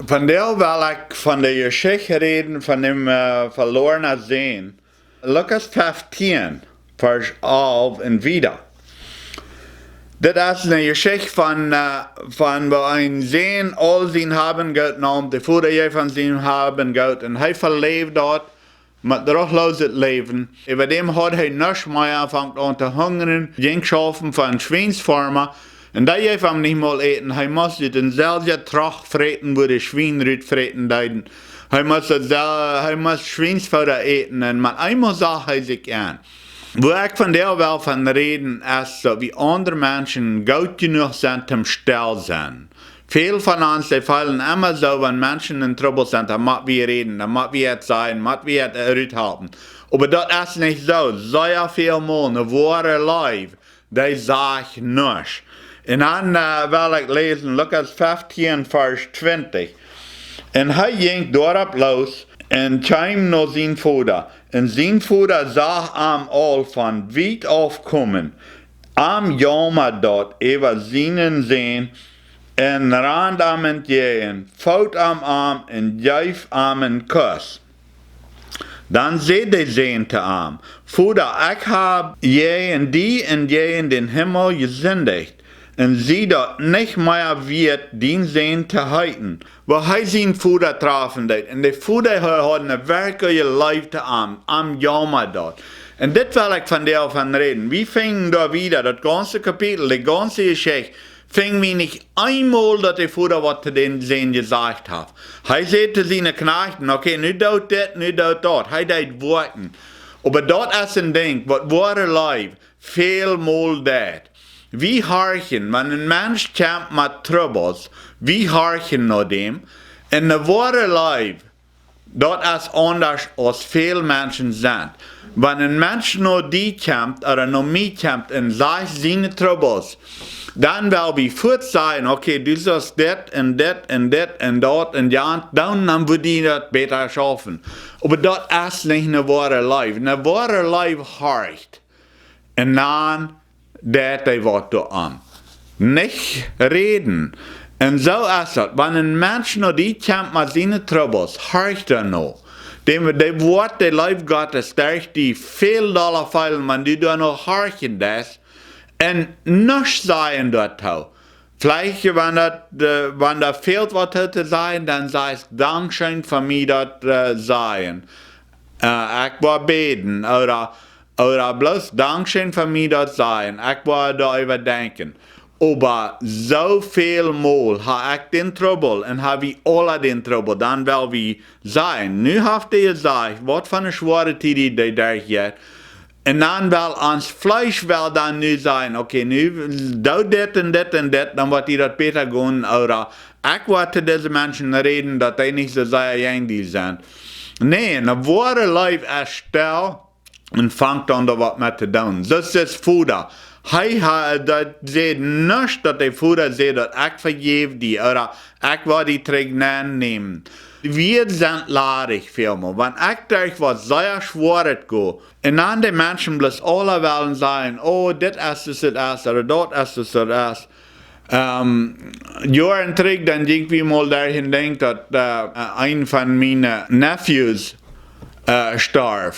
Von der will ich von der Geschichte reden, von dem verlorenen Sehen. Lukas 15, Vers 11 und wieder. Das ist eine Geschichte von wo ein Sehen all sein haben Gott nahm, die Vater von seinem haben Gott, und er verlebt dort mit druchloses Leben. Über dem hat er nichts mehr angefangen an zu hungern, ging schaffen von Schweinsfarmer, und da darf er nicht mal eten, er musste den selben Tracht freten, wo die Schweine freten deuten. Er muss Schweinsfutter eten, und man einmal sagt er sich an. Wo ich von der Welt von reden, ist so, wie andere Menschen gut genug sind zum Stell sein. Viele von uns, die fallen immer so, wenn Menschen in Trouble sind, dann müssen wir reden, dann müssen wir es sein, müssen wir es aushalten. Aber das ist nicht so. Sehr viel Mal, eine wahre Life, die sagt nichts. Und dann will ich lesen, Lukas 15, Vers 20. Und er ging dort los und kam nach sein Vater. Und sein Vater sah am all von weit aufkommen, am jammer dort über seinen Sehen, und rand am entgegen, faut am Arm und gaf am einen Kuss. Dann seh der Sehen zu ihm, Vater, ich hab je in den Himmel gesündigt, und sie dort nicht mehr wird, den Sehen zu halten. Wo er sein Vater trafen hat, und der Vater hat eine wirkliche Leute am Jammer dort. Und das will ich von der von reden. Wir fingen da wieder, das ganze Kapitel, die ganze Geschichte, fing wir nicht einmal, dass der Vater was zu den Sehen gesagt hat. Er sagte seine Knechten, okay, nu dort das, nu dort dort. Er deit worten. Aber dort ist ein Ding, was wahre Leib, vielmal das. Wir horchen, wenn ein Mensch kämpft mit Troubles, wir horchen nach dem. In der wahre Leib, dort ist anders, als viele Menschen sind. Wenn ein Mensch noch die kämpft, oder noch mich kämpft, und sagt seine Troubles, dann will wir fort sagen, okay, du sollst das und das und das und dort und ja, dann wird die das besser schaffen. Aber dort ist nicht eine wahre Leib. Eine wahre Leib horcht. Und dann dat hij wat du an. Nicht reden. Und so ist es. Wenn ein Mensch noch die kämpft mit seinen Troubles, horcht noch. Dem Wort der Leib Gottes, der die viel Dollar feilen, wenn du da noch horchen das, und nichts sagen dort. Vielleicht, wenn da fehlt was zu sagen, dann sagst du, Dankeschön für mich dort sagen. Ich war beten, oder bloß Dankeschön für mich das sein. Ich war da überdenken. Aber so viel Mal habe ich den Trouble und habe ich alle den Trouble. Dann will wir sein. Nu habt ihr gesagt, was für eine schwere Zeit die durch jetzt. Und dann will uns Fleisch will dann nu sein. Okay, nu do dit und dit und dit, dann wird ihr das besser gehen. Oder ich wollte diese Menschen reden, dass die nicht so sehr jenglich sind. Nee, eine wahre Leib ist Stell. Und fangt an da was mit zu tun. Das ist das Vater. Er sagt nicht, dass der Vater sagt, dass ich vergebe die, oder ich will die Tränen nehmen. Wir sind laarig vielmal. Wenn ich durch was sehr Schweres gehe, und dann die Menschen bloß alle wollen sagen, oh, das ist es, oder dort ist es, das. Jahren zurück, dann ging ich mal dahin denken, dass ein von meinen Nephews starb.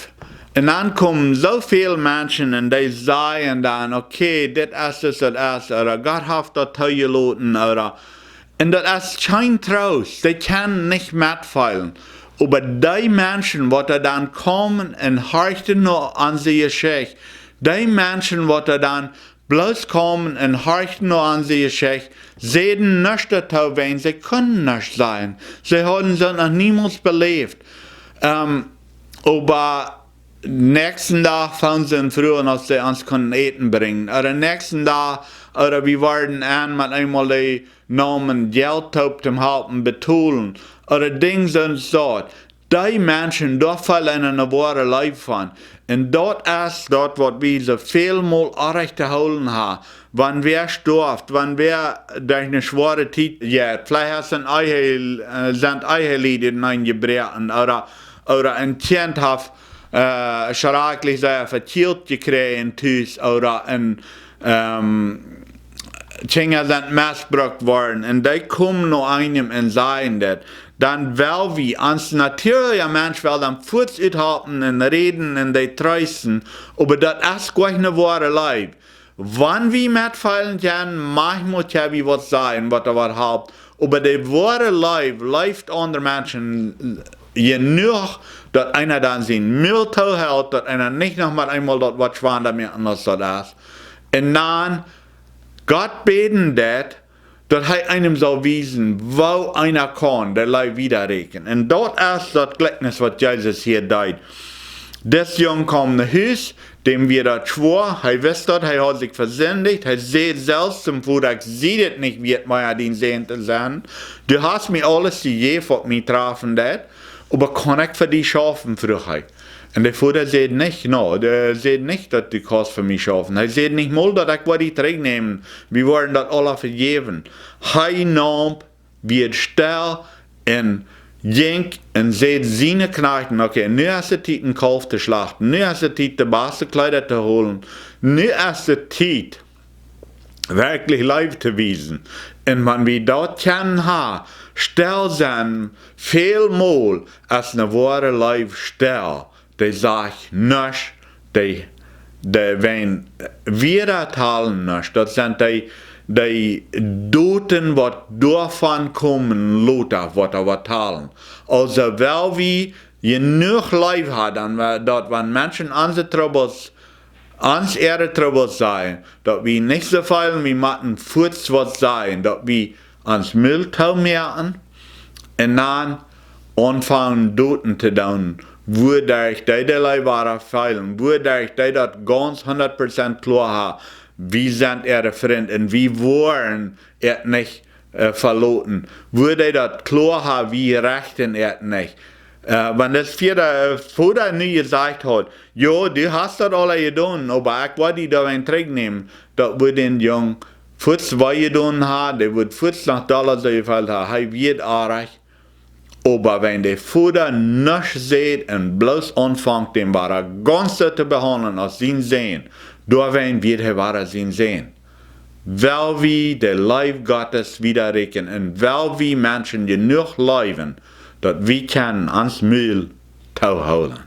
Und dann kommen so viele Menschen und die sagen dann, okay, das ist es, oder Gott hat das zugelassen, oder. Und das ist kein Trost, die können nicht mitfallen. Aber die Menschen, die dann kommen und horchen nur an die Geschichte, die Menschen, die dann bloß kommen und horchen nur an die Geschichte, sehen nicht dazu, wenn sie können nicht sein. Sie haben es noch niemals belebt. Aber nächsten Tag fangen sie früher, als sie uns können Eten bringen. Oder nächsten Tag, oder wir werden an mit einmal die Namen Geld zum Halten betonen. Oder Dinge sind so. Die Menschen, da fallen in eine wahre Leib von. Und dort ist dort, was wir so viel mal recht geholt haben. Wenn wer stirbt, wenn wer durch eine schwere Zeit geht, vielleicht sind Eihelied eingebrochen, oder ein Kind hat schrecklich sehr verkehrt gekriegt, oder ein Kinder sind missbraucht worden und die kommen noch einem und sagen das, dann will wir als natürlicher Mensch will dann Fuß uthalten und reden und die trösten, aber das ist gleich eine wahre Leib. Wann wir mitfallen können, manchmal kann wir was sagen, was was habt, aber die wahre Leib läuft andere Menschen genug, dass einer dann sein Müll hält, dass einer nicht noch mal einmal dort was schwander mehr anders das ist. Und dann Gott beten das, dass er einem so wiesen, wo einer kann, der Leib wiederrechnen. Und dort ist das Gleichnis, was Jesus hier deut. Das Jung kommt nach Haus, dem wir das schwor, er wusste das, er hat sich versündigt, er sieht selbst zum Bruder, ich sehe das nicht, wie mir den sehen zu sein. Du hast mir alles gegeben, was mich trafen das, aber kann ich für dich schaffen, früher. Und der Vater sagt nicht, no, der sagt nicht, dass du kannst für mich schaffen. Er sagt nicht mal, dass ich was zurücknehmen. Wir wollen das alle vergeben. Er nahm, wird Stell und ging und sagt seine Knechten, okay, nu ist es Zeit, einen Kauf zu schlachten. Nu ist es Zeit, die beste Kleider zu holen. Nu ist es Zeit, wirklich Leib zu wiesen. Und wenn wir dort können haben, Stell sein, vielmal als eine wahre Leib Stell. Die sagt nichts, die wenn wir talen nichts, das sind die Doten, was davon kommen, Lothar, was talen. Also, weil wir genug Leib haben, dass wenn Menschen unsere Troubles, ihre Troubles sein, dass wir nicht so viel, wir machen Fuß was sein, dass wir ans Mülltau merken und dann anfangen, Doten zu tun. Wodurch die Leibware feilen, wodurch die das ganz 100% klar haben, wie sind ihre Freunde und wie wollen er nicht verloten, wo die das klar haben, wie rechten er nicht. Wenn das vierte Vater nie gesagt hat, jo, du hast das alle getan, aber ich wollte da einen Trick nehmen, dass wir den Jungen Fuß zwei getan haben, der wird Fuß nach Dollar so gefällt haben, er wird arg. Aber wenn der Vater nichts sieht und bloß anfängt, den Wahrer ganz zu behandeln als sein Sehen, da wird er Wahrer sein Sehen. Weil wir den Leib Gottes wiederrechnen und weil wir Menschen genug leben, dass wir können ans Müll holen.